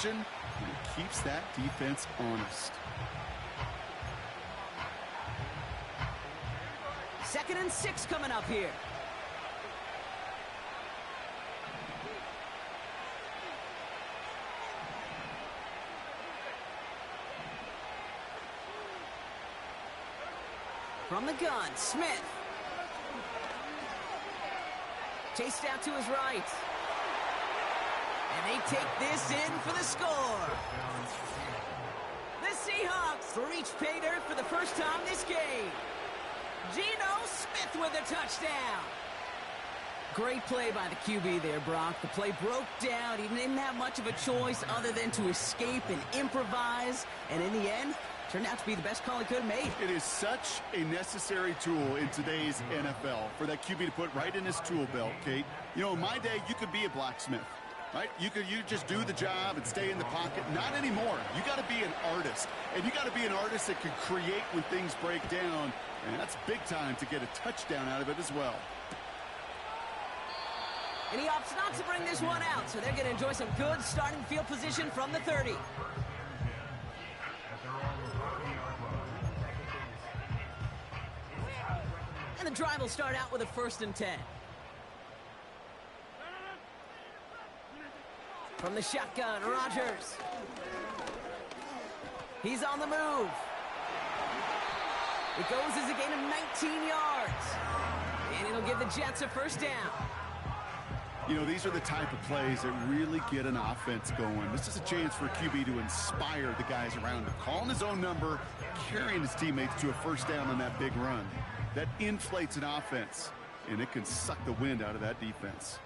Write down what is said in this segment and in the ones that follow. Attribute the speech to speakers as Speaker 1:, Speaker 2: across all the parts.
Speaker 1: possession, and it keeps that defense honest.
Speaker 2: 2nd and 6 coming up here. From the gun, Smith. Chased out to his right. And they take this in for the score. The Seahawks reach pay dirt for the first time this game. Geno Smith with a touchdown. Great play by the QB there, Brock. The play broke down. He didn't have much of a choice other than to escape and improvise. And in the end, turned out to be the best call he could have made.
Speaker 1: It is such a necessary tool in today's NFL for that QB to put right in his tool belt, Kate. You know, in my day, you could be a blacksmith, right? You just do the job and stay in the pocket. Not anymore. You got to be an artist. And you got to be an artist that can create when things break down. And that's big time to get a touchdown out of it as well.
Speaker 2: And he opts not to bring this one out, so they're going to enjoy some good starting field position from the 30. And the drive will start out with a 1st and 10. From the shotgun, Rodgers. He's on the move. It goes as a gain of 19 yards. And it'll give the Jets a 1st down.
Speaker 1: You know, these are the type of plays that really get an offense going. This is a chance for a QB to inspire the guys around him. Calling his own number, carrying his teammates to a 1st down on that big run. That inflates an offense, and it can suck the wind out of that defense.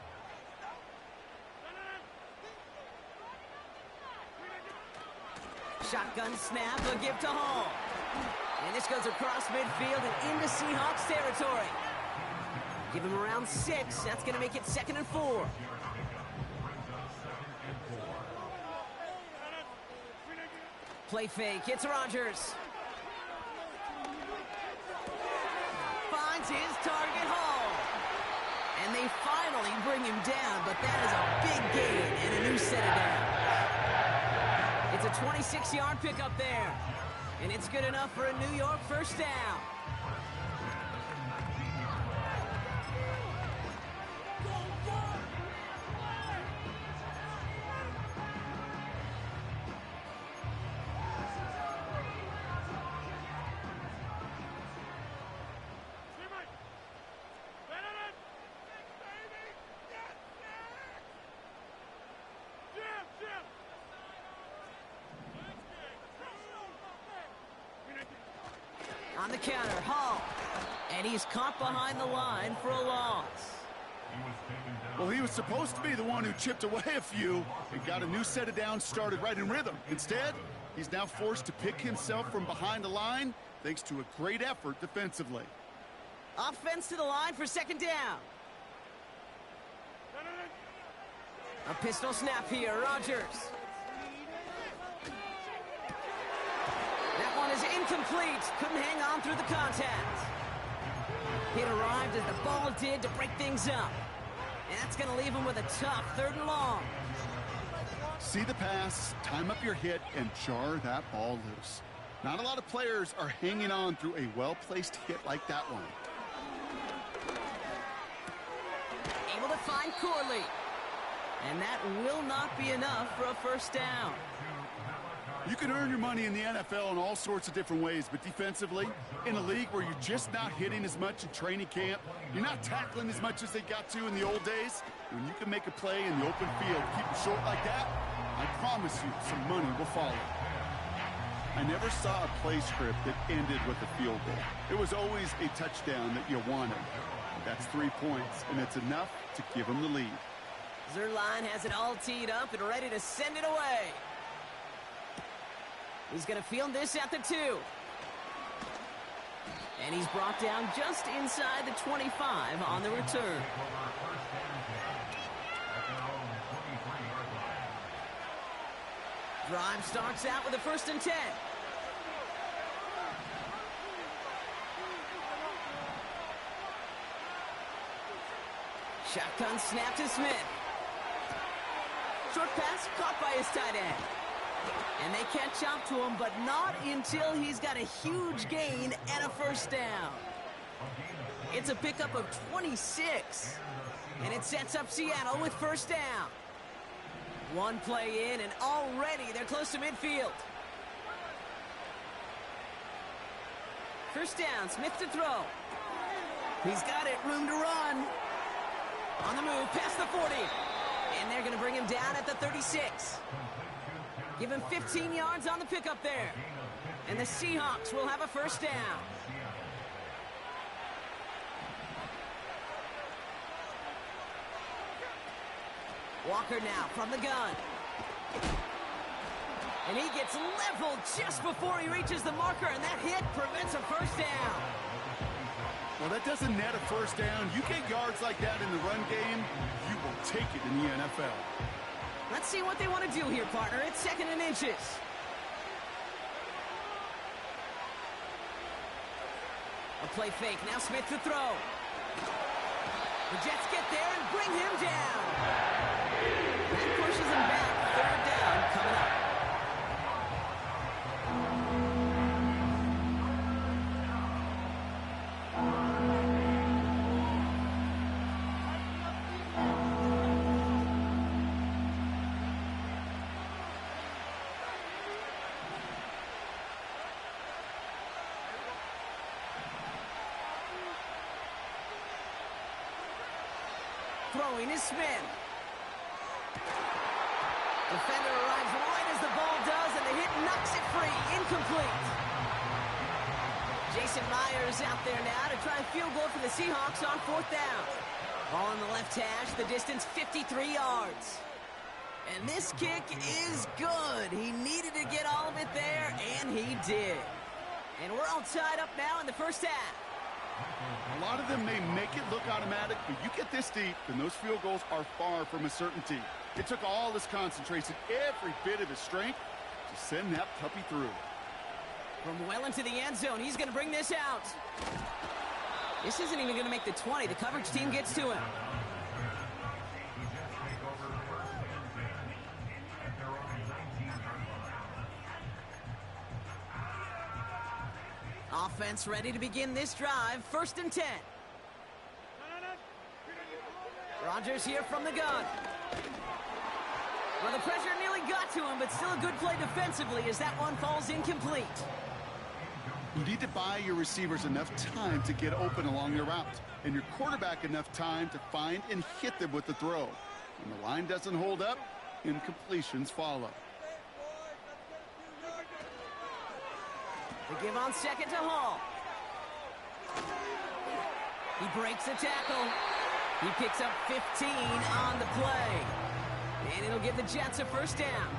Speaker 2: Shotgun snap, a give to Hall. And this goes across midfield and into Seahawks territory. Give him around 6. That's going to make it 2nd and 4. Play fake. It's Rodgers. Finds his target, Hall. And they finally bring him down, but that is a big gain and a new set of downs. It's a 26-yard pickup there. And it's good enough for a New York 1st down. On the counter, Hall. And he's caught behind the line for a loss.
Speaker 1: Well, he was supposed to be the one who chipped away a few and got a new set of downs started right in rhythm. Instead, he's now forced to pick himself from behind the line thanks to a great effort defensively.
Speaker 2: Offense to the line for 2nd down. A pistol snap here, Rodgers. That one is incomplete. Couldn't hang on through the contact. It arrived as the ball did to break things up. And that's going to leave him with a tough 3rd and long.
Speaker 1: See the pass, time up your hit, and jar that ball loose. Not a lot of players are hanging on through a well-placed hit like that one.
Speaker 2: Able to find Corley. And that will not be enough for a 1st down.
Speaker 1: You can earn your money in the NFL in all sorts of different ways, but defensively, in a league where you're just not hitting as much in training camp, you're not tackling as much as they got to in the old days, when you can make a play in the open field, keep it short like that, I promise you some money will follow. I never saw a play script that ended with a field goal. It was always a touchdown that you wanted. That's 3 points, and it's enough to give them the lead.
Speaker 2: Zerline has it all teed up and ready to send it away. He's going to field this at the 2. And he's brought down just inside the 25 on the return. Drive starts out with a 1st and 10. Shotgun snap to Smith. Short pass caught by his tight end. And they catch up to him, but not until he's got a huge gain and a first down. It's a pickup of 26. And it sets up Seattle with first down. One play in, and already they're close to midfield. First down, Smith to throw. He's got it, room to run. On the move, past the 40. And they're going to bring him down at the 36. Give him 15 yards on the pickup there. And the Seahawks will have a first down. Walker now from the gun. And he gets leveled just before he reaches the marker, and that hit prevents a first down.
Speaker 1: Well, that doesn't net a first down. You get yards like that in the run game, you will take it in the NFL.
Speaker 2: Let's see what they want to do here, partner. It's 2nd and inches. A play fake. Now Smith to throw. The Jets get there and bring him down. That pushes him back. 3rd down coming up. Throwing is Smith. Defender arrives right as the ball does, and the hit knocks it free. Incomplete. Jason Myers out there now to try a field goal for the Seahawks on 4th down. Ball on the left hash, the distance 53 yards. And this kick is good. He needed to get all of it there, and he did. And we're all tied up now in the first half.
Speaker 1: A lot of them may make it look automatic, but you get this deep, and those field goals are far from a certainty. It took all his concentration, every bit of his strength, to send that puppy through.
Speaker 2: From well into the end zone, he's going to bring this out. This isn't even going to make the 20. The coverage team gets to him. Offense ready to begin this drive. 1st and 10. Rodgers here from the gun. Well, the pressure nearly got to him, but still a good play defensively as that one falls incomplete.
Speaker 1: You need to buy your receivers enough time to get open along their route, and your quarterback enough time to find and hit them with the throw. When the line doesn't hold up, incompletions follow.
Speaker 2: They give on 2nd to Hall. He breaks a tackle. He picks up 15 on the play. And it'll give the Jets a first down.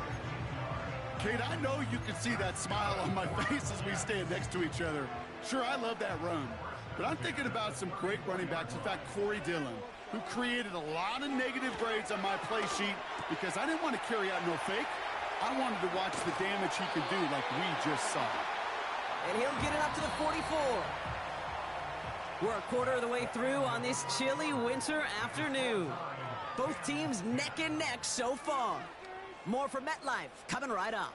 Speaker 1: Kate, I know you can see that smile on my face as we stand next to each other. Sure, I love that run. But I'm thinking about some great running backs. In fact, Corey Dillon, who created a lot of negative grades on my play sheet because I didn't want to carry out no fake. I wanted to watch the damage he could do like we just saw.
Speaker 2: And he'll get it up to the 44. We're a quarter of the way through on this chilly winter afternoon. Both teams neck and neck so far. More from MetLife coming right up.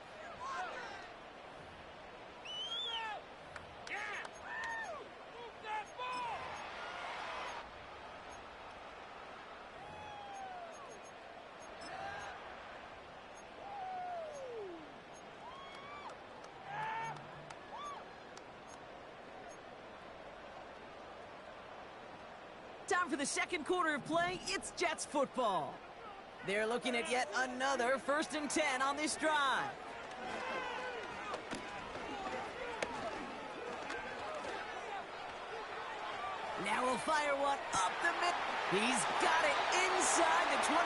Speaker 2: Time for the 2nd quarter of play. It's Jets football. They're looking at yet another 1st and 10 on this drive. Now we'll fire one up the middle. He's got it inside the 25.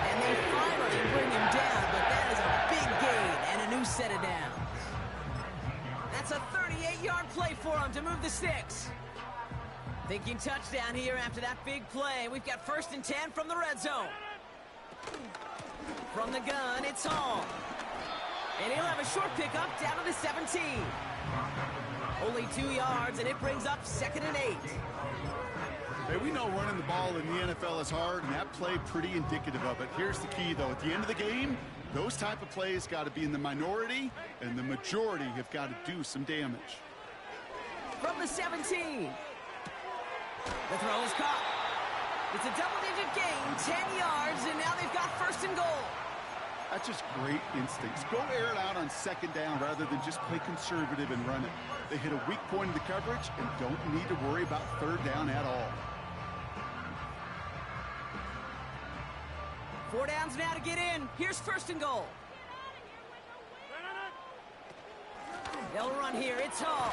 Speaker 2: And they finally bring him down, but that is a big gain and a new set of downs. That's a 38-yard play for him to move the sticks. Thinking touchdown here after that big play. We've got 1st and 10 from the red zone. From the gun, it's Hall. And he'll have a short pickup down to the 17. Only 2 yards, and it brings up 2nd and 8.
Speaker 1: Hey, we know running the ball in the NFL is hard, and that play pretty indicative of it. Here's the key, though. At the end of the game, those type of plays got to be in the minority, and the majority have got to do some damage.
Speaker 2: From the 17. The throw is caught. It's a double-digit gain, 10 yards, and now they've got first and goal.
Speaker 1: That's just great instincts. Go air it out on second down rather than just play conservative and run it. They hit a weak point in the coverage and don't need to worry about third down at all.
Speaker 2: 4 downs now to get in. Here's first and goal. They'll run here. It's Hall.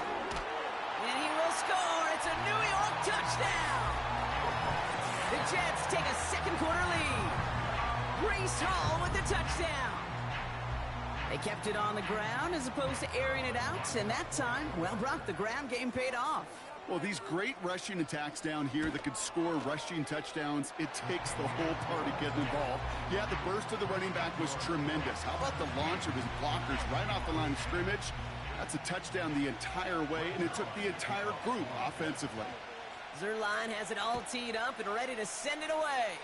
Speaker 2: And he will score. It's a New York touchdown. The Jets take a second quarter lead. Breece Hall with the touchdown. They kept it on the ground as opposed to airing it out. And that time, well, Brock, the ground game paid off.
Speaker 1: Well, these great rushing attacks down here that could score rushing touchdowns, it takes the whole party getting involved. Yeah, the burst of the running back was tremendous. How about the launch of his blockers right off the line of scrimmage? That's a touchdown the entire way, and it took the entire group offensively.
Speaker 2: Zerline has it all teed up and ready to send it away.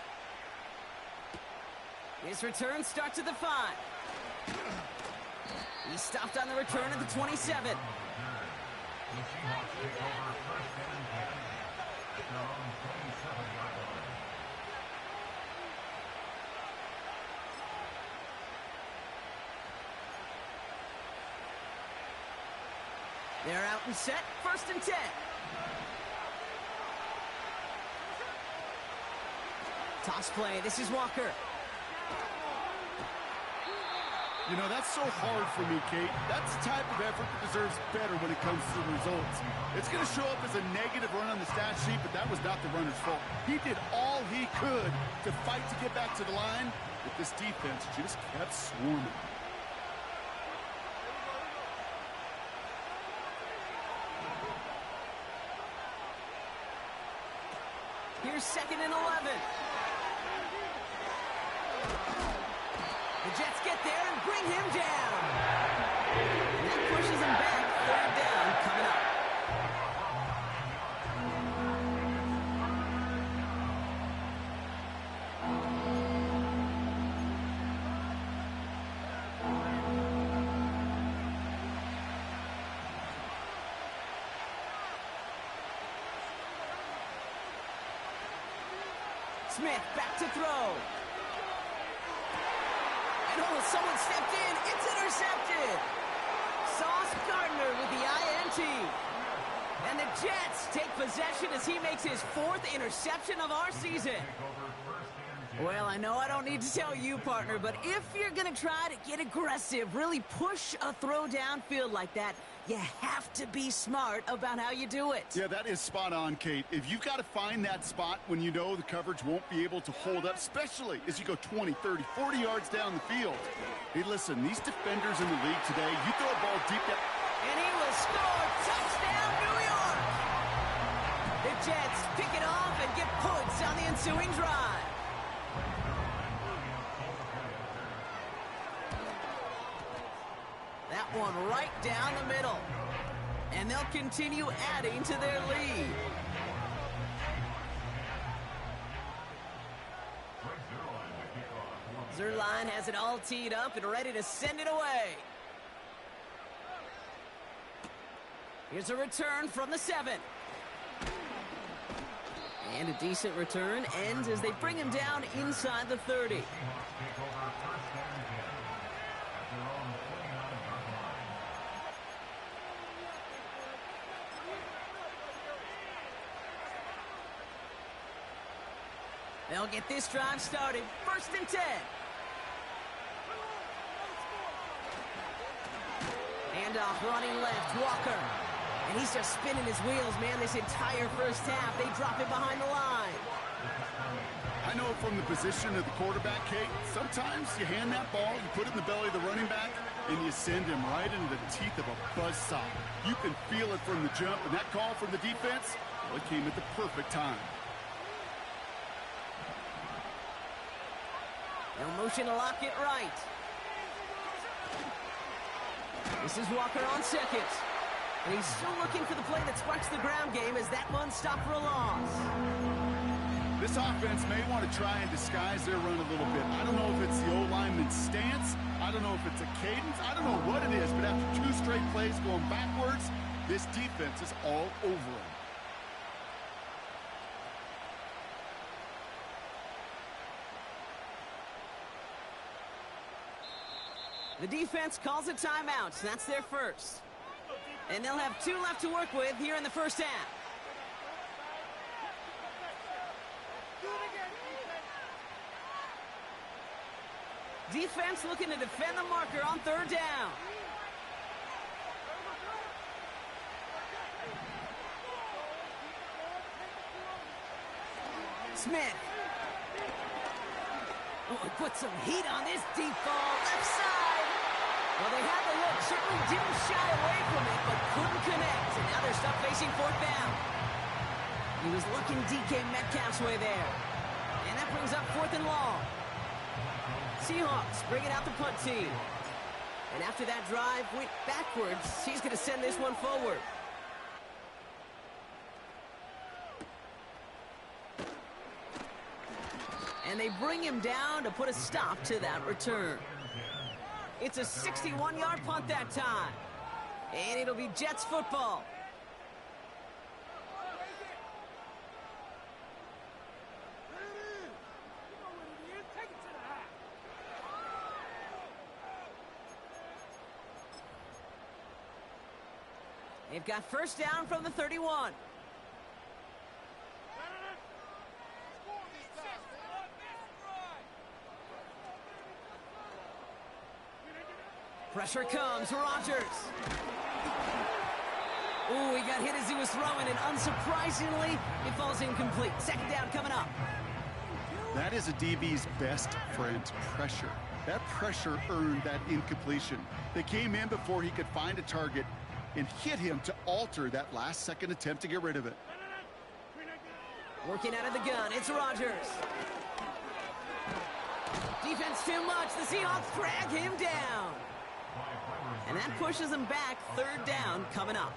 Speaker 2: His return starts at the 5. He stopped on the return at the 27. They're out and set, first and 10. Toss play, this is Walker.
Speaker 1: You know, that's so hard for me, Kate. That's the type of effort that deserves better when it comes to the results. It's going to show up as a negative run on the stat sheet, but that was not the runner's fault. He did all he could to fight to get back to the line, but this defense just kept swarming.
Speaker 2: Here's second and 11. The Jets get there and bring him down. And that pushes him back. Third down coming up. Smith back to throw. And oh, someone stepped in. It's intercepted. Sauce Gardner with the INT. And the Jets take possession as he makes his 4th interception of our season. Well, I know I don't need to tell you, partner, but if you're going to try to get aggressive, really push a throw downfield like that, you have to be smart about how you do it.
Speaker 1: Yeah, that is spot on, Kate. If you've got to find that spot when you know the coverage won't be able to hold up, especially as you go 20, 30, 40 yards down the field. Hey, listen, these defenders in the league today, you throw a ball deep down.
Speaker 2: And he will score. Touchdown, New York! The Jets pick it off and get points on the ensuing drive. That one right down the middle. And they'll continue adding to their lead. Zerline has it all teed up and ready to send it away. Here's a return from the 7. And a decent return ends as they bring him down inside the 30. They'll get this drive started. First and 10. Handoff running left, Walker. And he's just spinning his wheels, man, this entire first half. They drop it behind the line.
Speaker 1: I know from the position of the quarterback, Kate, sometimes you hand that ball, you put it in the belly of the running back, and you send him right into the teeth of a buzzsaw. You can feel it from the jump, and that call from the defense, well, it came at the perfect time.
Speaker 2: They'll motion to lock it right. This is Walker on second. And he's still looking for the play that sparks the ground game as that one stopped for a loss.
Speaker 1: This offense may want to try and disguise their run a little bit. I don't know if it's the O-lineman's stance. I don't know if it's a cadence. I don't know what it is, but after 2 straight plays going backwards, this defense is all over him.
Speaker 2: The defense calls a timeout. So that's their first. And they'll have 2 left to work with here in the first half. Defense looking to defend the marker on 3rd down. Smith. Oh, he put some heat on this deep ball. Left side. Well, they had the look. Certainly didn't shy away from it, but couldn't connect. And now they're stuck facing 4th down. He was looking DK Metcalf's way there. And that brings up 4th and long. SheHawks bringing out the punt team. And after that drive went backwards, he's going to send this one forward. And they bring him down to put a stop to that return. It's a 61-yard punt that time. And it'll be Jets football. They've got first down from the 31. Pressure comes, Rodgers. Ooh, he got hit as he was throwing, and unsurprisingly, it falls incomplete. 2nd down coming up.
Speaker 1: That is a DB's best friend, pressure. That pressure earned that incompletion. They came in before he could find a target and hit him to alter that last-second attempt to get rid of it.
Speaker 2: Working out of the gun, it's Rodgers. Defense too much. The Seahawks drag him down. And that pushes them back. 3rd down coming up.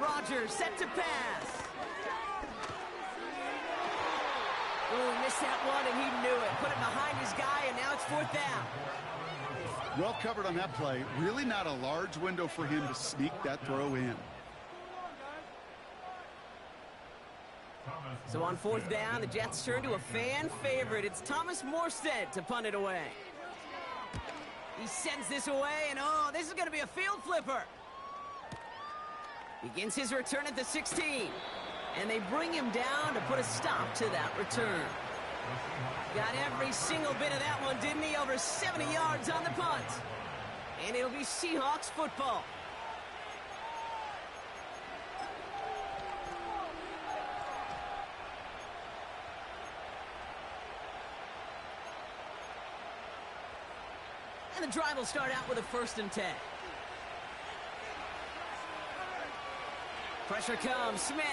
Speaker 2: Rodgers set to pass. Oh, missed that one, and he knew it. Put it behind his guy, and now it's 4th down.
Speaker 1: Well covered on that play. Really not a large window for him to sneak that throw in.
Speaker 2: So on 4th down, the Jets turn to a fan favorite. It's Thomas Morstead to punt it away. He sends this away, and oh, this is going to be a field flipper. Begins his return at the 16. And they bring him down to put a stop to that return. Got every single bit of that one, didn't he? Over 70 yards on the punt. And it'll be Seahawks football. And the drive will start out with a 1st and 10. Pressure comes, Smith.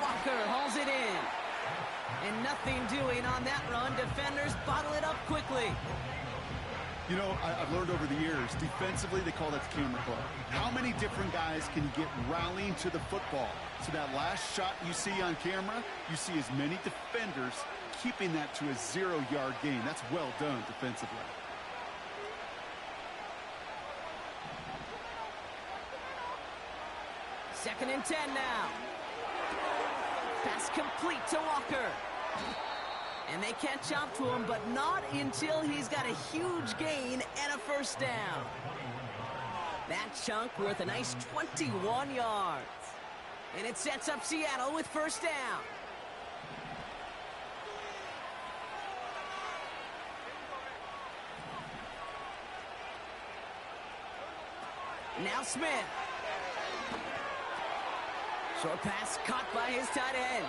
Speaker 2: Walker hauls it in. And nothing doing on that run. Defenders bottle it up quickly.
Speaker 1: You know, I've learned over the years, defensively, they call that the camera club. How many different guys can you get rallying to the football? So that last shot you see on camera, you see as many defenders keeping that to a 0-yard gain. That's well done defensively.
Speaker 2: Second and 10 now. Pass complete to Walker. And they catch up to him, but not until he's got a huge gain and a 1st down. That chunk worth a nice 21 yards. And it sets up Seattle with 1st down. Now Smith. Short pass caught by his tight end.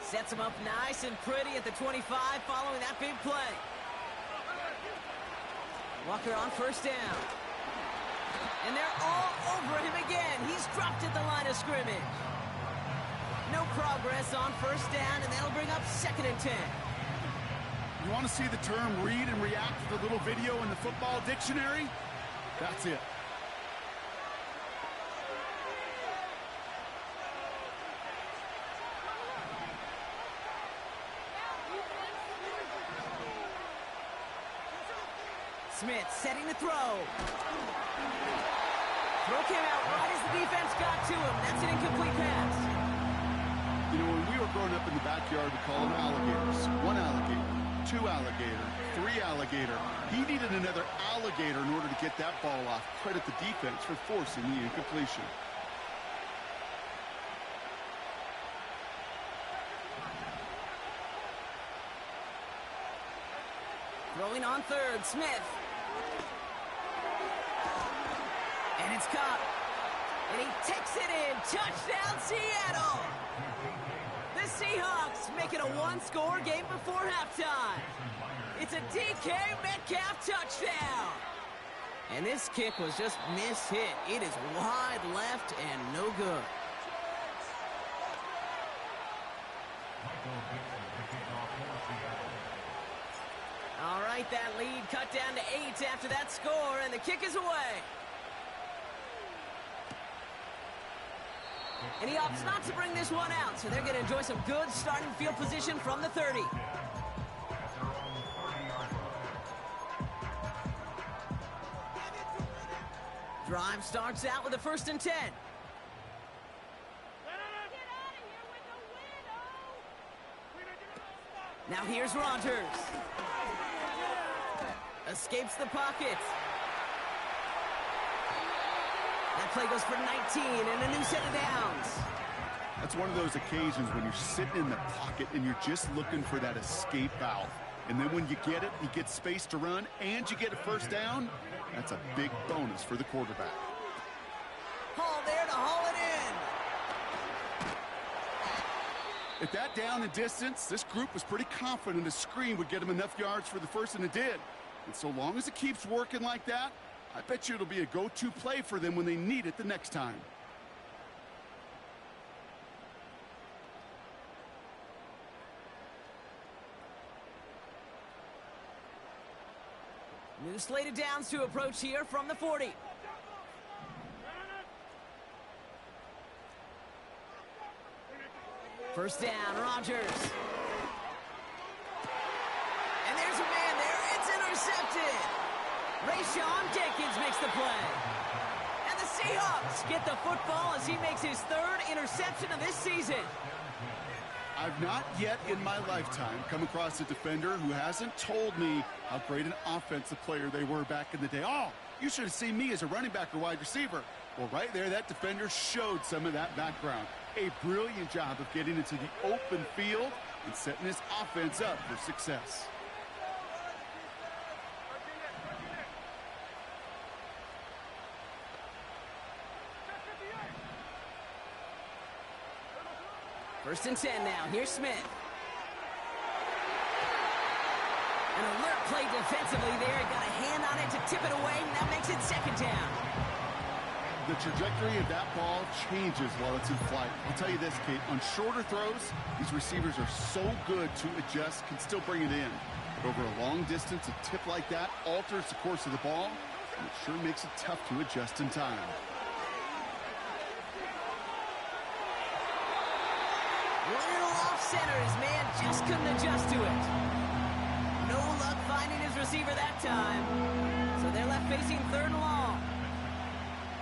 Speaker 2: Sets him up nice and pretty at the 25 following that big play. Walker on first down. And they're all over him again. He's dropped at the line of scrimmage. No progress on first down, and that'll bring up 2nd and 10.
Speaker 1: You want to see the term read and react to the little video in the football dictionary? That's it.
Speaker 2: Smith setting the throw. Throw came out right as the defense got to him. That's an incomplete pass.
Speaker 1: You know, when we were growing up in the backyard, we called them alligators. 1 alligator, 2 alligator, 3 alligator. He needed another alligator in order to get that ball off. Credit the defense for forcing the incompletion.
Speaker 2: Throwing on third, Smith. And it's caught. And he takes it in. Touchdown, Seattle! The Seahawks make it a 1-score game before halftime. It's a DK Metcalf touchdown. And this kick was just mishit. It is wide left and no good. All right, that lead cut down to 8 after that score, and the kick is away. And he opts not to bring this one out, so they're going to enjoy some good starting field position from the 30. Drive starts out with a 1st and 10. Now here's Rodgers. Escapes the pocket. That play goes for 19 and a new set of downs.
Speaker 1: That's one of those occasions when you're sitting in the pocket and you're just looking for that escape valve. And then when you get it, you get space to run, and you get a 1st down. That's a big bonus for the quarterback.
Speaker 2: Hall there to haul it in.
Speaker 1: At that down and distance, this group was pretty confident a screen would get them enough yards for the 1st, and it did. And so long as it keeps working like that, I bet you it'll be a go-to play for them when they need it the next time.
Speaker 2: New slate of downs to approach here from the 40. First down, Rodgers. And there's a man there. It's intercepted. Rayshon Jenkins makes the play. And the Seahawks get the football as he makes his 3rd interception of this season.
Speaker 1: I've not yet in my lifetime come across a defender who hasn't told me how great an offensive player they were back in the day. Oh, you should have seen me as a running back or wide receiver. Well, right there, that defender showed some of that background. A brilliant job of getting into the open field and setting his offense up for success.
Speaker 2: First and 10 now. Here's Smith. An alert play defensively there. Got a hand on it to tip it away, and that makes it 2nd down.
Speaker 1: The trajectory of that ball changes while it's in flight. I'll tell you this, Kate, on shorter throws, these receivers are so good to adjust, can still bring it in. But over a long distance, a tip like that alters the course of the ball, and it sure makes it tough to adjust in time.
Speaker 2: Little off center. His man just couldn't adjust to it. No luck finding his receiver that time. So they're left facing 3rd and long.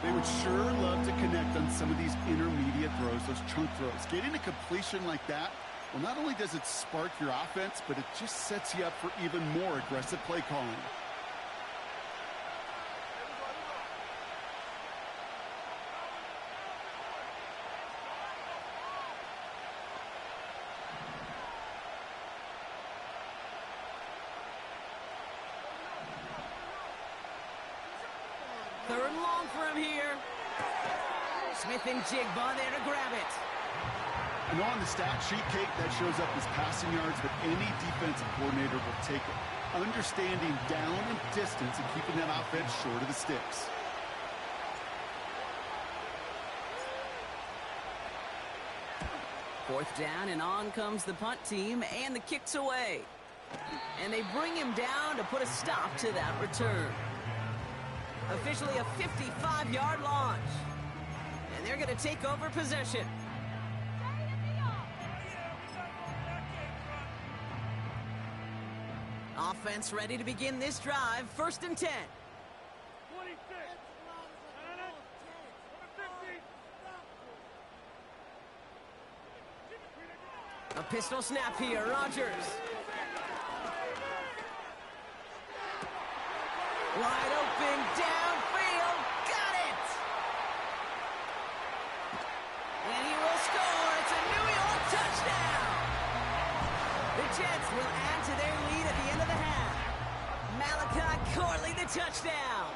Speaker 1: They would sure love to connect on some of these intermediate throws, those chunk throws. Getting a completion like that, well, not only does it spark your offense, but it just sets you up for even more aggressive play calling.
Speaker 2: Third and long for him here. Smith and Jigba there to grab it.
Speaker 1: I know on the stat sheet, Kate, that shows up as passing yards, but any defensive coordinator will take it. Understanding down and distance and keeping that offense short of the sticks.
Speaker 2: Fourth down, and on comes the punt team, and the kick's away. And they bring him down to put a stop to that return. Officially a 55-yard launch. And they're going to take over possession. Offense ready to begin this drive. 1st and 10. A pistol snap here, Rodgers. Wide open, downfield, got it! And he will score. It's a New York touchdown! The Jets will add to their lead at the end of the half. Malachi Corley, the touchdown!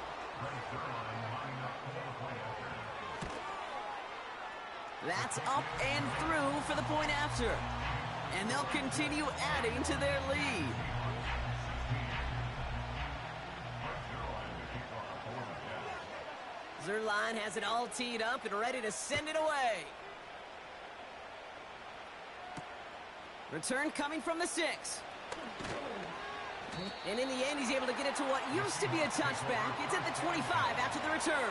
Speaker 2: That's up and through for the point after. And they'll continue adding to their lead. Zerline has it all teed up and ready to send it away. Return coming from the 6. And in the end, he's able to get it to what used to be a touchback. It's at the 25 after the return.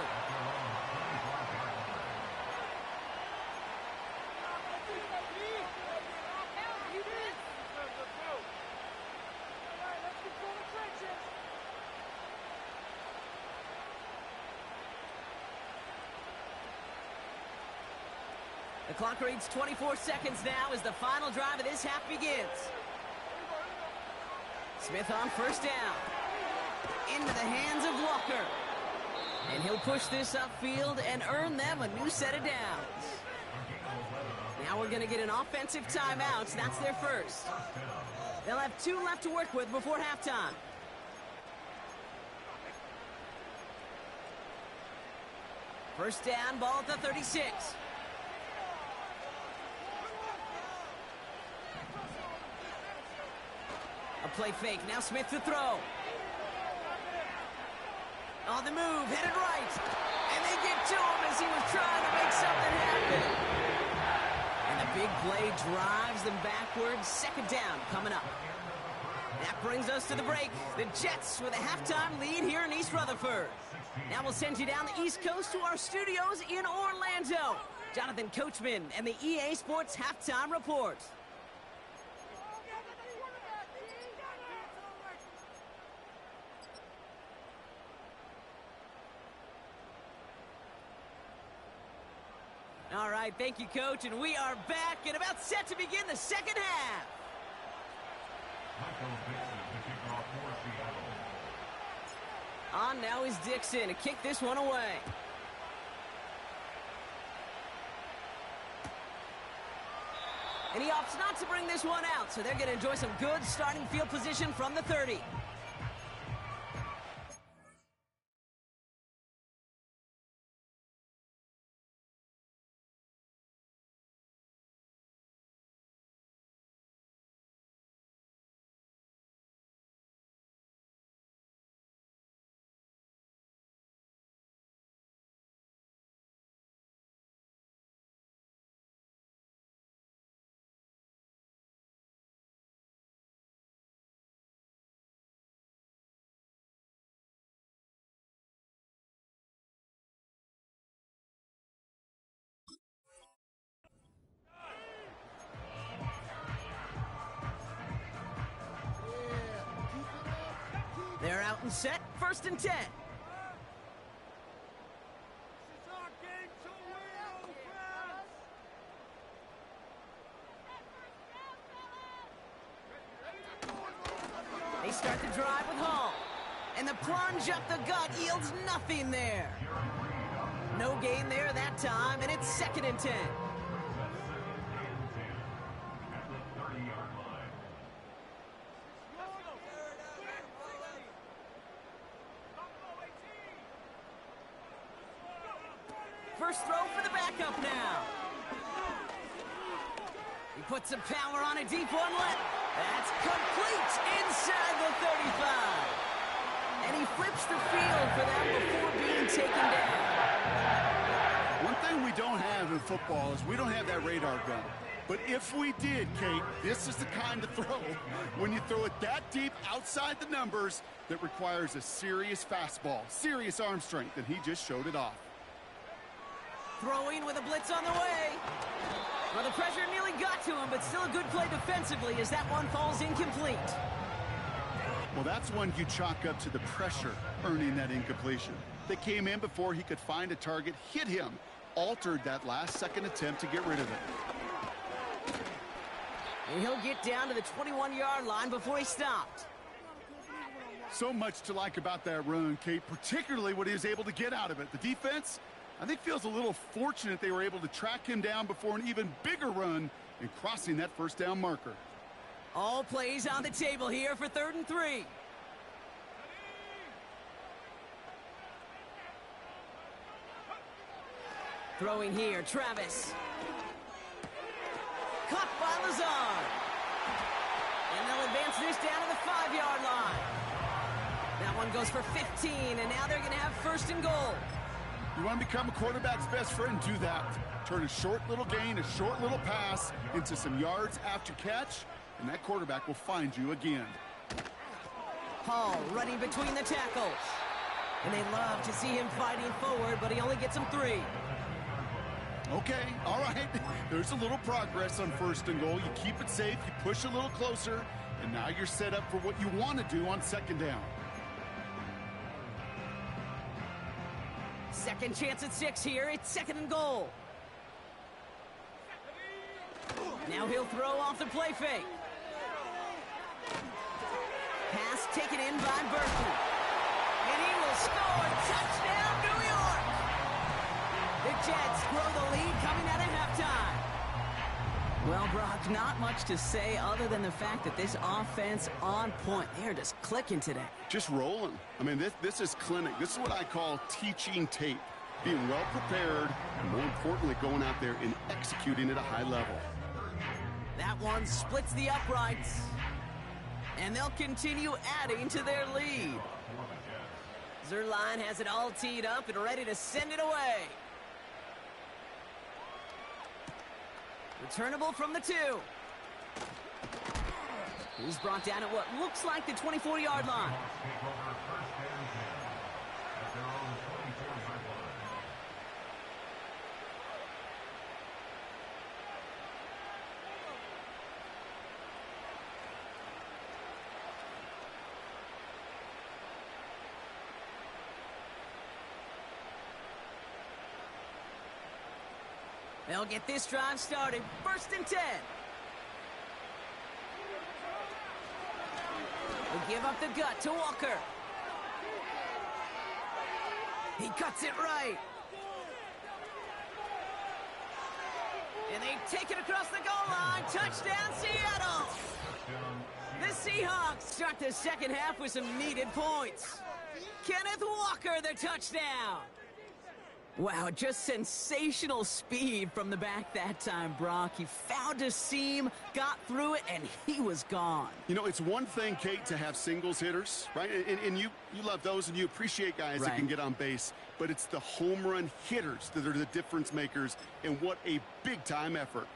Speaker 2: The clock reads 24 seconds now as the final drive of this half begins. Smith on 1st down. Into the hands of Walker. And he'll push this upfield and earn them a new set of downs. Now we're going to get an offensive timeout. That's their first. They'll have 2 left to work with before halftime. First down, ball at the 36. A play fake, now Smith to throw. On the move, headed right. And they get to him as he was trying to make something happen. And the big play drives them backwards. 2nd down coming up. That brings us to the break. The Jets with a halftime lead here in East Rutherford. Now we'll send you down the East Coast to our studios in Orlando. Jonathan Coachman and the EA Sports Halftime Report. All right, thank you, Coach, and we are back and about set to begin the second half. On now is Dixon to kick this one away. And he opts not to bring this one out, so they're going to enjoy some good starting field position from the 30. They're out and set, 1st and 10. They start the drive with Hall. And the plunge up the gut yields nothing there. No gain there that time, and it's 2nd and 10. First throw for the backup now. puts some power on a deep one. That's complete inside the 35. And he flips the field for them before being taken down.
Speaker 1: One thing we don't have in football is we don't have that radar gun. But if we did, Kate, this is the kind of throw, when you throw it that deep outside the numbers, that requires a serious fastball, serious arm strength, and he just showed it off.
Speaker 2: Throwing with a blitz on the way. Well, the pressure nearly got to him, but still a good play defensively as that one falls incomplete.
Speaker 1: Well, that's one you chalk up to the pressure earning that incompletion. They came in before he could find a target, hit him, altered that last-second attempt to get rid of it.
Speaker 2: And he'll get down to the 21-yard line before he stopped.
Speaker 1: So much to like about that run, Kate, particularly what he was able to get out of it. The defense, I think, feels a little fortunate they were able to track him down before an even bigger run and crossing that first down marker.
Speaker 2: All plays on the table here for 3rd and 3. Throwing here, Travis. Caught by Lazard. And they'll advance this down to the 5-yard line. That one goes for 15, and now they're going to have 1st and goal.
Speaker 1: You want to become a quarterback's best friend, do that. Turn a short little gain, a short little pass into some yards after catch, and that quarterback will find you again.
Speaker 2: Hall running between the tackles. And they love to see him fighting forward, but he only gets them 3.
Speaker 1: Okay, all right. There's a little progress on 1st and goal. You keep it safe, you push a little closer, and now you're set up for what you want to do on 2nd down.
Speaker 2: Second chance at 6 here. It's 2nd and goal. Now he'll throw off the play fake. Pass taken in by Burton. And he will score. Touchdown, New York. The Jets grow the lead coming out of halftime. Well, Brock, not much to say other than the fact that this offense on point. They're just clicking today.
Speaker 1: Just rolling. I mean, this is clinic. This is what I call teaching tape. Being well prepared, and more importantly, going out there and executing at a high level.
Speaker 2: That one splits the uprights. And they'll continue adding to their lead. Zerline has it all teed up and ready to send it away. Returnable from the 2. He's brought down at what looks like the 24-yard line. They'll get this drive started. 1st and 10. They'll give up the gut to Walker. He cuts it right. And they take it across the goal line. Touchdown, Seattle. The Seahawks start the 2nd half with some needed points. Kenneth Walker, the touchdown. Wow, just sensational speed from the back that time, Brock. He found a seam, got through it, and he was gone.
Speaker 1: You know, it's one thing, Kate, to have singles hitters, right? And you love those, and you appreciate guys that can get on base. But it's the home run hitters that are the difference makers, and what a big-time effort.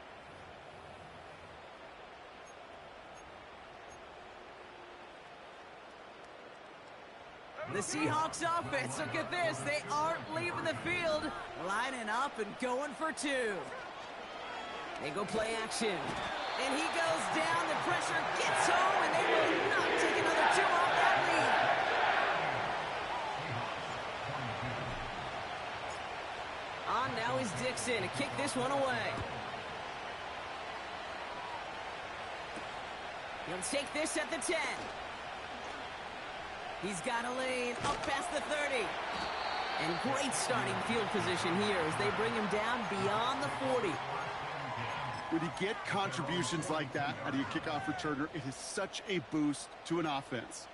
Speaker 2: The Seahawks offense, look at this. They aren't leaving the field, lining up and going for 2. They go play action. And he goes down. The pressure gets home, and they will not take another 2 off that lead. On now is Dixon to kick this one away. He'll take this at the 10. He's got a lane up past the 30. And great starting field position here as they bring him down beyond the 40.
Speaker 1: When you get contributions like that out of your kickoff returner, it is such a boost to an offense.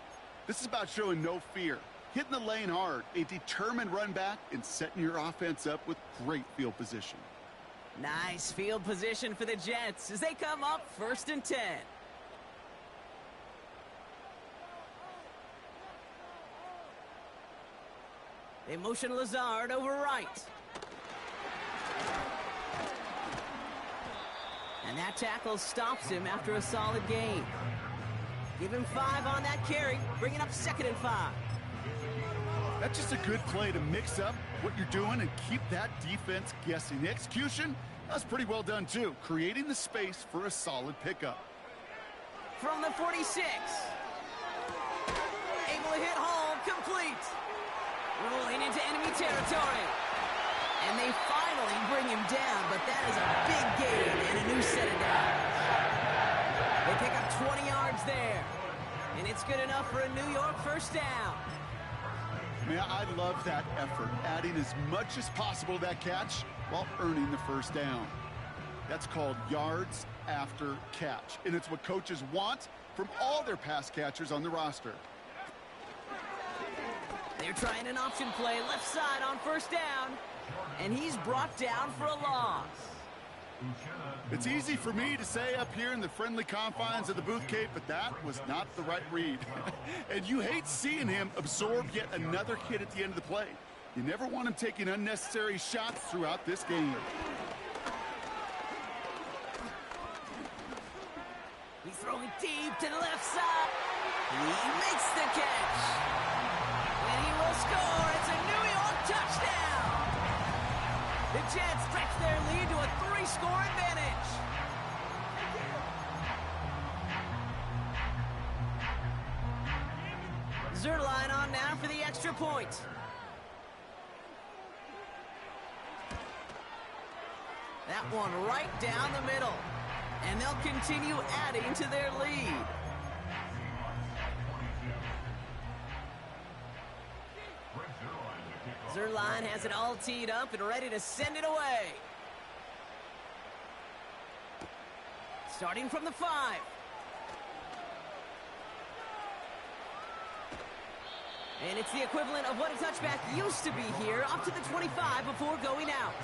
Speaker 1: This is about showing no fear, hitting the lane hard, a determined run back, and setting your offense up with great field position.
Speaker 2: Nice field position for the Jets as they come up 1st and 10. They motion Lazard over right. And that tackle stops him after a solid gain. Give him 5 on that carry, bringing up 2nd and 5.
Speaker 1: That's just a good play to mix up what you're doing and keep that defense guessing. The execution, that's pretty well done too, creating the space for a solid pickup.
Speaker 2: From the 46. Able to hit home, complete. Rolling into enemy territory. And they finally bring him down, but that is a big gain and a new set of downs. They pick up 20 yards there. And it's good enough for a New York 1st down.
Speaker 1: Man, I love that effort, adding as much as possible to that catch while earning the 1st down. That's called yards after catch, and it's what coaches want from all their pass catchers on the roster.
Speaker 2: They're trying an option play left side on 1st down, and he's brought down for a loss.
Speaker 1: It's easy for me to say up here in the friendly confines of the booth, Kate, but that was not the right read. And you hate seeing him absorb yet another hit at the end of the play. You never want him taking unnecessary shots throughout this game.
Speaker 2: He's throwing deep to the left side. He makes the catch. And he will score. It's a New York touchdown. The Jets stretch their lead to a 3-score advantage. Zerline on now for the extra point. That one right down the middle. And they'll continue adding to their lead. Zerline has it all teed up and ready to send it away. Starting from the 5. And it's the equivalent of what a touchback used to be here, up to the 25 before going out.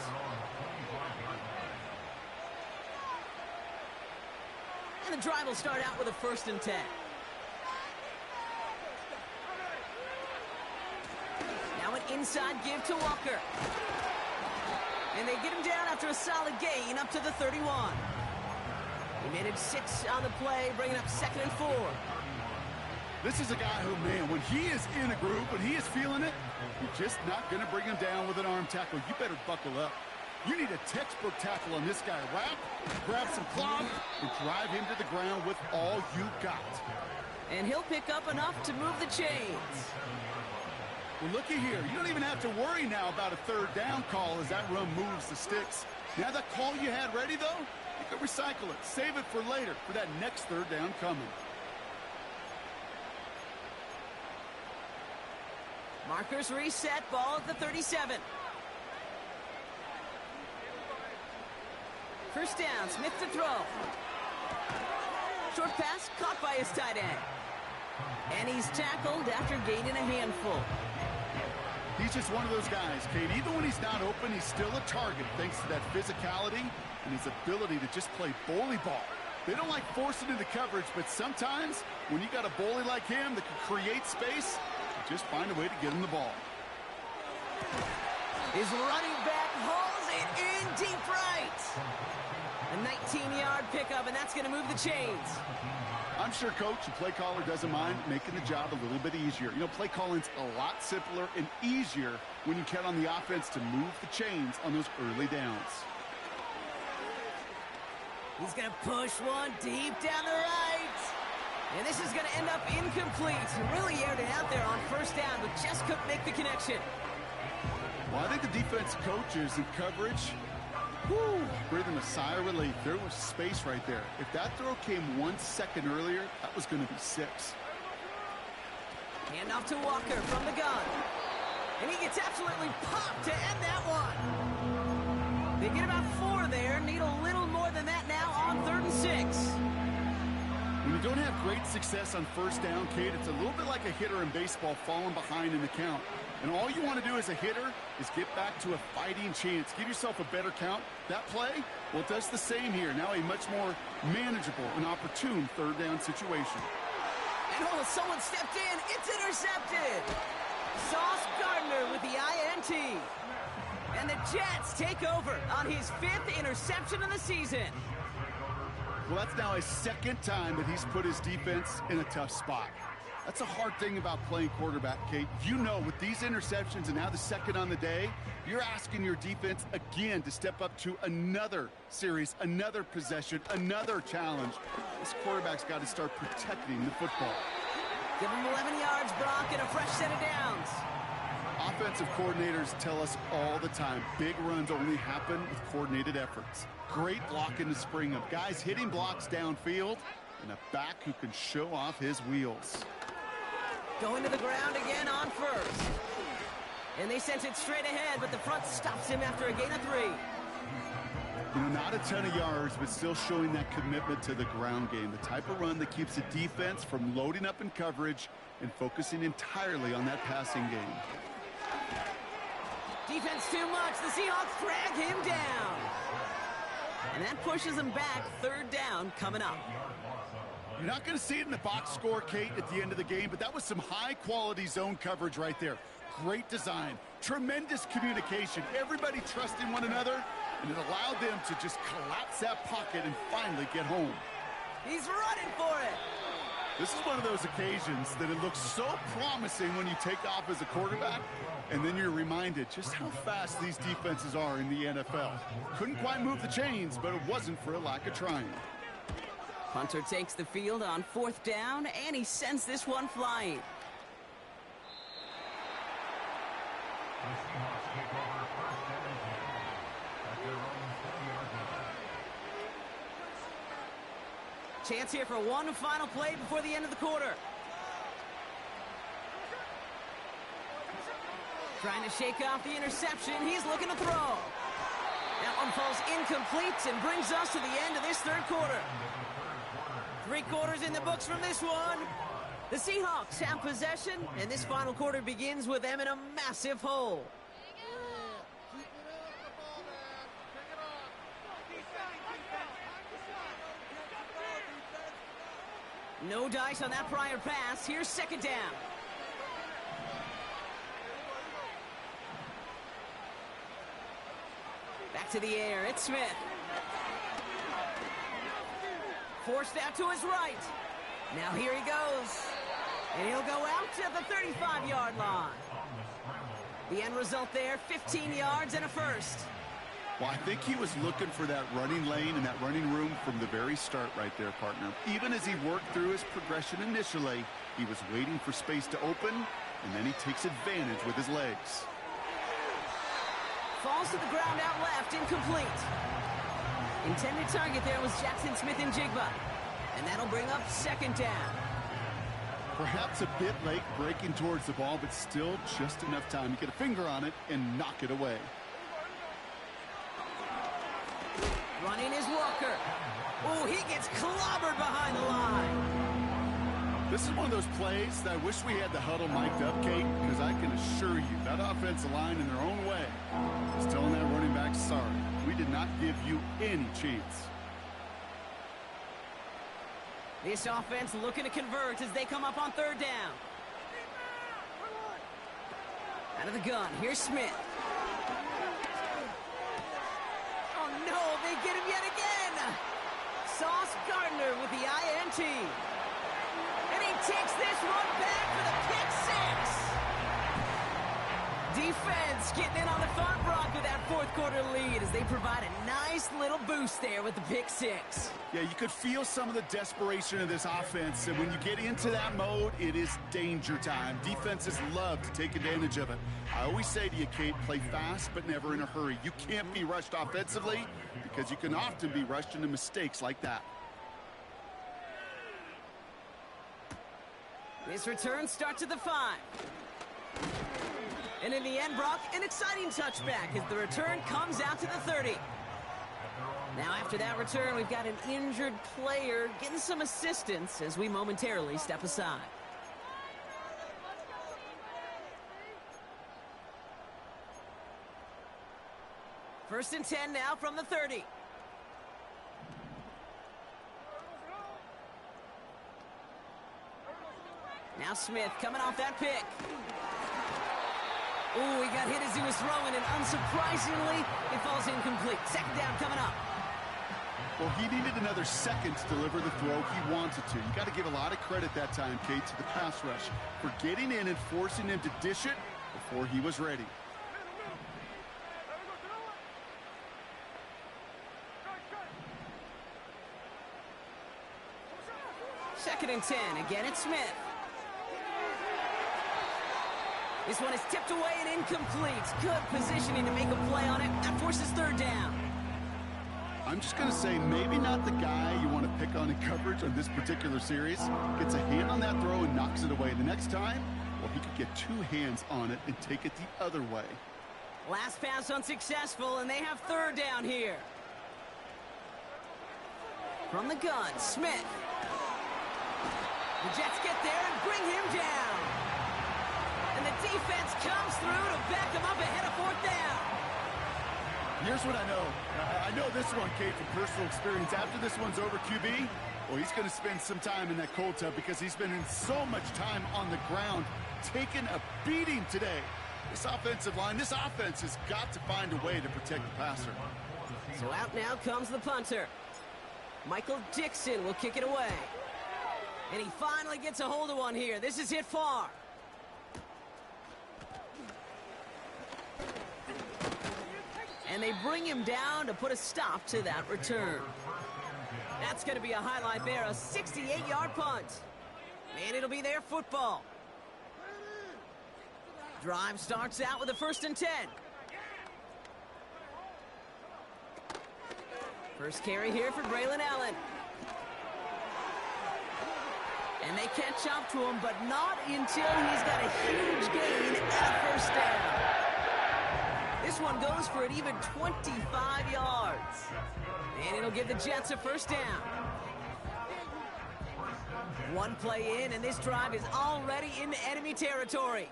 Speaker 2: And the drive will start out with a 1st and 10. Now an inside give to Walker. And they get him down after a solid gain up to the 31. He made it 6 on the play, bringing up 2nd and 4.
Speaker 1: This is a guy who, man, when he is in a groove, when he is feeling it, you're just not going to bring him down with an arm tackle. You better buckle up. You need a textbook tackle on this guy. Wrap, grab some cloth, and drive him to the ground with all you got.
Speaker 2: And he'll pick up enough to move the chains.
Speaker 1: Well, looky here. You don't even have to worry now about a 3rd down call as that run moves the sticks. Now that call you had ready, though, you can recycle it. Save it for later for that next 3rd down coming.
Speaker 2: Markers reset, ball at the 37. 1st down, Smith to throw. Short pass caught by his tight end. And he's tackled after gaining a handful.
Speaker 1: He's just one of those guys, Kate. Even when he's not open, he's still a target thanks to that physicality and his ability to just play bully ball. They don't like forcing into coverage, but sometimes when you got a bully like him that can create space, just find a way to get him the ball.
Speaker 2: His running back hauls it in deep right. A 19-yard pickup, and that's going to move the chains.
Speaker 1: I'm sure coach and play caller doesn't mind making the job a little bit easier. You know, play calling's a lot simpler and easier when you count on the offense to move the chains on those early downs.
Speaker 2: He's going to push one deep down the right. And this is going to end up incomplete. He really aired it out there on 1st down, but just couldn't make the connection.
Speaker 1: Well, I think the defense coaches in coverage, breathing a sigh of relief. There was space right there. If that throw came 1 second earlier, that was going to be 6.
Speaker 2: Hand off to Walker from the gun. And he gets absolutely popped to end that one. They get about 4 there. Need a little more than that now on 3rd and 6.
Speaker 1: When you don't have great success on 1st down, Kate, it's a little bit like a hitter in baseball falling behind in the count. And all you want to do as a hitter is get back to a fighting chance. Give yourself a better count. That play, well, it does the same here. Now a much more manageable and opportune third down situation.
Speaker 2: And oh, someone stepped in. It's intercepted. Sauce Gardner with the INT. And the Jets take over on his 5th interception of the season.
Speaker 1: Well, that's now his 2nd time that he's put his defense in a tough spot. That's a hard thing about playing quarterback, Kate. You know, with these interceptions and now the 2nd on the day, you're asking your defense again to step up to another series, another possession, another challenge. This quarterback's got to start protecting the football.
Speaker 2: Give him 11 yards, Brock, and a fresh set of downs.
Speaker 1: Offensive coordinators tell us all the time, big runs only happen with coordinated efforts. Great blocking to spring up. Guys hitting blocks downfield, and a back who can show off his wheels.
Speaker 2: Going to the ground again on first. And they sent it straight ahead, but the front stops him after a gain of 3.
Speaker 1: You know, not a ton of yards, but still showing that commitment to the ground game. The type of run that keeps the defense from loading up in coverage and focusing entirely on that passing game.
Speaker 2: Defense too much. The Seahawks drag him down. And that pushes him back. 3rd down coming up.
Speaker 1: You're not going to see it in the box score, Kate, at the end of the game, but that was some high-quality zone coverage right there. Great design, tremendous communication, everybody trusting one another, and it allowed them to just collapse that pocket and finally get home.
Speaker 2: He's running for it.
Speaker 1: This is one of those occasions that it looks so promising when you take off as a quarterback, and then you're reminded just how fast these defenses are in the NFL. Couldn't quite move the chains, but it wasn't for a lack of trying.
Speaker 2: Hunter takes the field on 4th down, and he sends this one flying. Chance here for one final play before the end of the quarter. Trying to shake off the interception. He's looking to throw. That one falls incomplete and brings us to the end of this 3rd quarter. 3 quarters in the books from this one. The Seahawks have possession, and this final quarter begins with them in a massive hole. No dice on that prior pass. Here's 2nd down. Back to the air. It's Smith. Forced out to his right. Now here he goes. And he'll go out to the 35-yard line. The end result there, 15 yards and a first.
Speaker 1: Well, I think he was looking for that running lane and that running room from the very start right there, partner. Even as he worked through his progression initially, he was waiting for space to open, and then he takes advantage with his legs.
Speaker 2: Falls to the ground out left, incomplete. Intended target there was Jackson Smith and Jigba. And that'll bring up 2nd down.
Speaker 1: Perhaps a bit late breaking towards the ball, but still just enough time to get a finger on it and knock it away.
Speaker 2: Running is Walker. Oh, he gets clobbered behind the line.
Speaker 1: This is one of those plays that I wish we had the huddle mic'd up, Kate, because I can assure you that offensive line in their own way is telling that running back, sorry, we did not give you any chance.
Speaker 2: This offense looking to convert as they come up on 3rd down. Out of the gun, here's Smith. Oh no, they get him yet again. Sauce Gardner with the INT. And he takes this one back for the pick 6. Defense getting in on the fun, Brock, with that 4th quarter lead as they provide a nice little boost there with the pick 6.
Speaker 1: Yeah, you could feel some of the desperation of this offense, and when you get into that mode, it is danger time. Defenses love to take advantage of it. I always say to you, Kate, play fast but never in a hurry. You can't be rushed offensively because you can often be rushed into mistakes like that.
Speaker 2: This return starts at the 5. And in the end, Brock, an exciting touchback as the return comes out to the 30. Now after that return, we've got an injured player getting some assistance as we momentarily step aside. First and 10 now from the 30. Now Smith coming off that pick. Ooh, he got hit as he was throwing, and unsurprisingly, it falls incomplete. Second down coming up.
Speaker 1: Well, he needed another second to deliver the throw he wanted to. You got to give a lot of credit that time, Kate, to the pass rush for getting in and forcing him to dish it before he was ready.
Speaker 2: Second and 10. Again, it's Smith. This one is tipped away and incomplete. Good positioning to make a play on it. That forces third down.
Speaker 1: I'm just going to say maybe not the guy you want to pick on in coverage on this particular series. Gets a hand on that throw and knocks it away. The next time, well, he could get two hands on it and take it the other way.
Speaker 2: Last pass unsuccessful, and they have third down here. From the gun, Smith. The Jets get there and bring him down. And the defense comes through to back him up ahead of fourth down.
Speaker 1: Here's what I know. I know this one, Kate, from personal experience. After this one's over, QB, well, he's going to spend some time in that cold tub because he's spending so much time on the ground, taking a beating today. This offensive line, this offense has got to find a way to protect the passer.
Speaker 2: So out now comes the punter. Michael Dixon will kick it away. And he finally gets a hold of one here. This is hit far. And they bring him down to put a stop to that return. That's going to be a highlight there, a 68-yard punt. And it'll be their football. Drive starts out with a first and 10. First carry here for Braylon Allen. And they catch up to him, but not until he's got a huge gain and a first down. This one goes for an even 25 yards. And it'll give the Jets a first down. One play in, and this drive is already into enemy territory.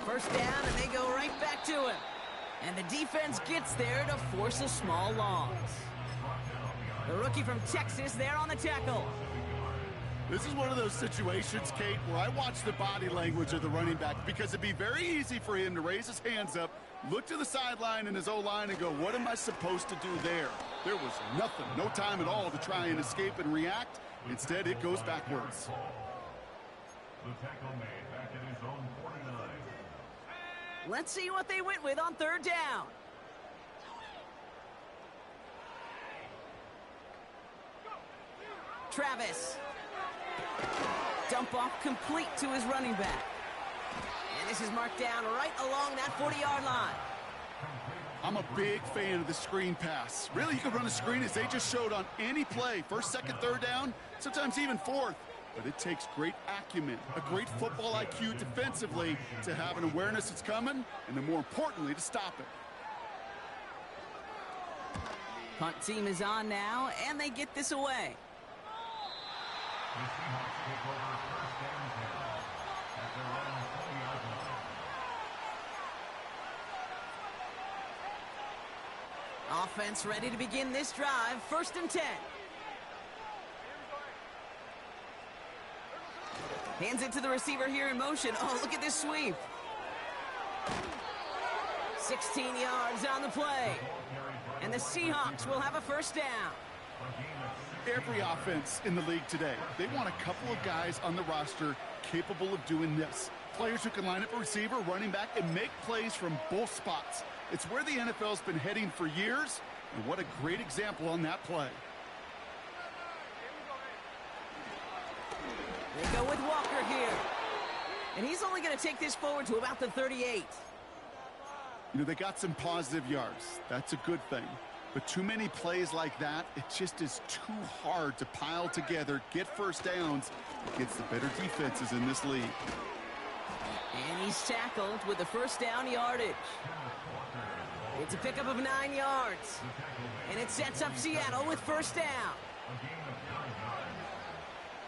Speaker 2: First down, and they go right back to him. And the defense gets there to force a small loss. The rookie from Texas there on the tackle.
Speaker 1: This is one of those situations, Kate, where I watch the body language of the running back because it'd be very easy for him to raise his hands up, look to the sideline in his O-line and go, what am I supposed to do there? There was nothing, no time at all to try and escape and react. Instead, it goes backwards.
Speaker 3: The tackle made back in his own 49.
Speaker 2: Let's see what they went with on third down. Travis. Dump off complete to his running back. And this is marked down right along that 40-yard line.
Speaker 1: I'm a big fan of the screen pass. Really, you can run a screen as they just showed on any play. First, second, third down, sometimes even fourth. But it takes great acumen, a great football IQ defensively to have an awareness it's coming, and then more importantly, to stop it.
Speaker 2: Punt team is on now, and they get this away.
Speaker 3: The SheHawks take over first and 10 at their own 20-yard line.
Speaker 2: Offense ready to begin this drive. First and 10. Hands it to the receiver here in motion. Oh, look at this sweep. 16 yards on the play. And the Seahawks will have a first down.
Speaker 1: Every offense in the league today, they want a couple of guys on the roster capable of doing this. Players who can line up a receiver, running back, and make plays from both spots. It's where the NFL's been heading for years, and what a great example on that play.
Speaker 2: They go with Walker here. And he's only going to take this forward to about the 38.
Speaker 1: You know, they got some positive yards. That's a good thing. But too many plays like that, it just is too hard to pile together, get first downs against the better defenses in this league.
Speaker 2: And he's tackled with the first down yardage. It's a pickup of 9 yards. And it sets up Seattle with first down.
Speaker 3: A gain of 9 yards.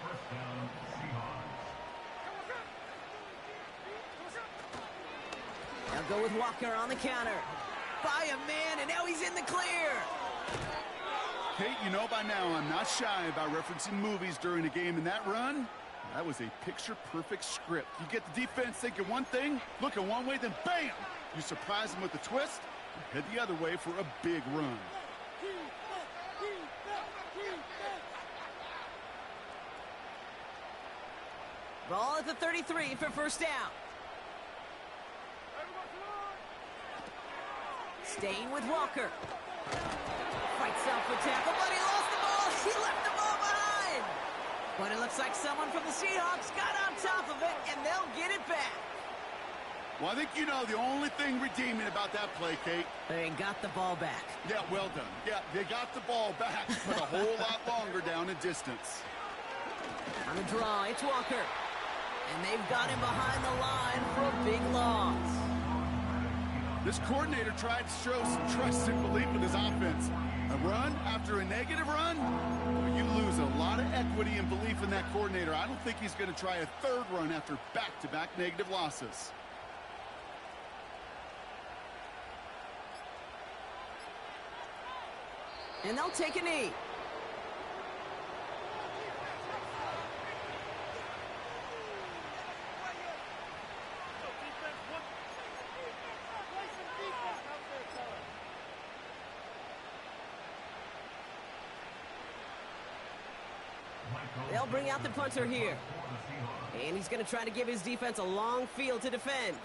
Speaker 3: First down, Seahawks.
Speaker 2: They'll go with Walker on the counter. By a man, and now he's in the clear.
Speaker 1: Kate, you know by now I'm not shy about referencing movies during a game, and that run, that was a picture-perfect script. You get the defense thinking one thing, looking one way, then bam! You surprise them with a twist, and head the other way for a big run.
Speaker 2: Ball at the 33 for first down. Staying with Walker. Fights off for tackle, but he lost the ball. He left the ball behind. But it looks like someone from the Seahawks got on top of it, and they'll get it back.
Speaker 1: Well, I think you know the only thing redeeming about that play, Kate.
Speaker 2: They got the ball back.
Speaker 1: Yeah, well done. Yeah, they got the ball back, but a whole lot longer down in distance.
Speaker 2: On the draw, it's Walker. And they've got him behind the line for a big loss.
Speaker 1: This coordinator tried to show some trust and belief in his offense. A run after a negative run? Well, you lose a lot of equity and belief in that coordinator. I don't think he's going to try a third run after back-to-back negative losses.
Speaker 2: And they'll take a knee. They'll bring out the punter here. And he's going to try to give his defense a long field to defend.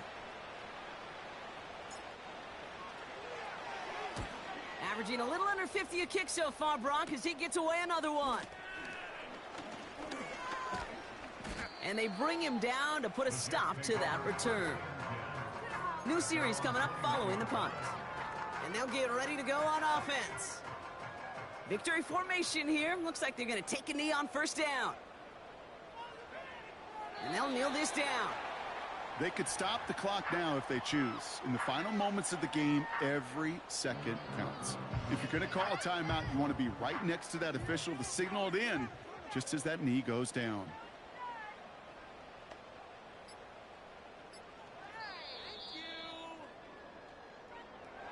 Speaker 2: Averaging a little under 50 a kick so far, Brock, as he gets away another one. And they bring him down to put a stop to that return. New series coming up following the punt. And they'll get ready to go on offense. Victory formation here. Looks like they're going to take a knee on first down. And they'll kneel this down.
Speaker 1: They could stop the clock now if they choose. In the final moments of the game, every second counts. If you're going to call a timeout, you want to be right next to that official to signal it in just as that knee goes down.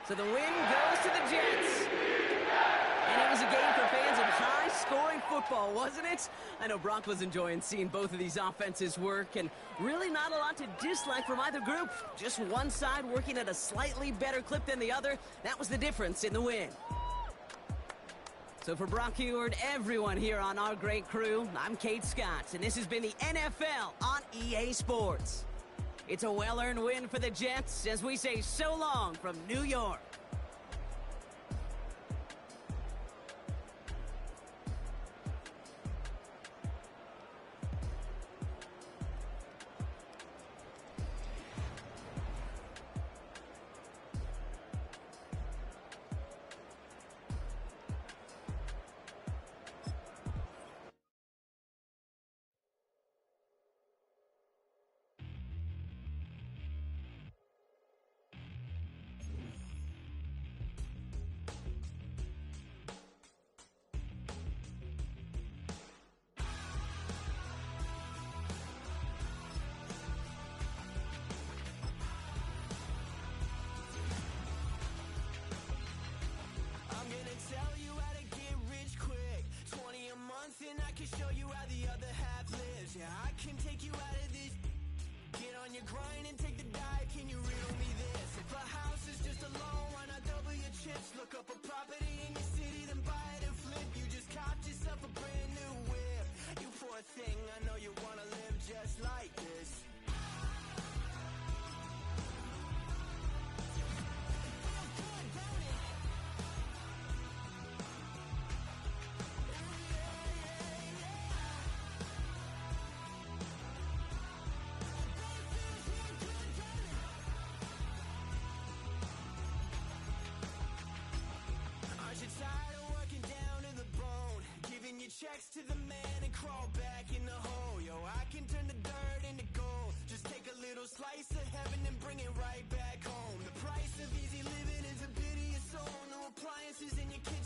Speaker 2: So the win goes to the Jets. And it was a game for fans of high-scoring football, wasn't it? I know Brock was enjoying seeing both of these offenses work, and really not a lot to dislike from either group. Just one side working at a slightly better clip than the other. That was the difference in the win. So for Brock Heward, everyone here on our great crew, I'm Kate Scott, and this has been the NFL on EA Sports. It's a well-earned win for the Jets as we say so long from New York.
Speaker 4: And I can show you how the other half lives. Yeah, I can take you out of this. Get on your grind and take the dive. Can you riddle me this? If a house is just a loan, why not double your chips? Look up a property in your city, then buy it and flip. You just copped yourself a brand new whip. You poor thing, I know you wanna live just like this. Checks to the man and crawl back in the hole. Yo, I can turn the dirt into gold. Just take a little slice of heaven and bring it right back home. The price of easy living is a pity of soul. No appliances in your kitchen.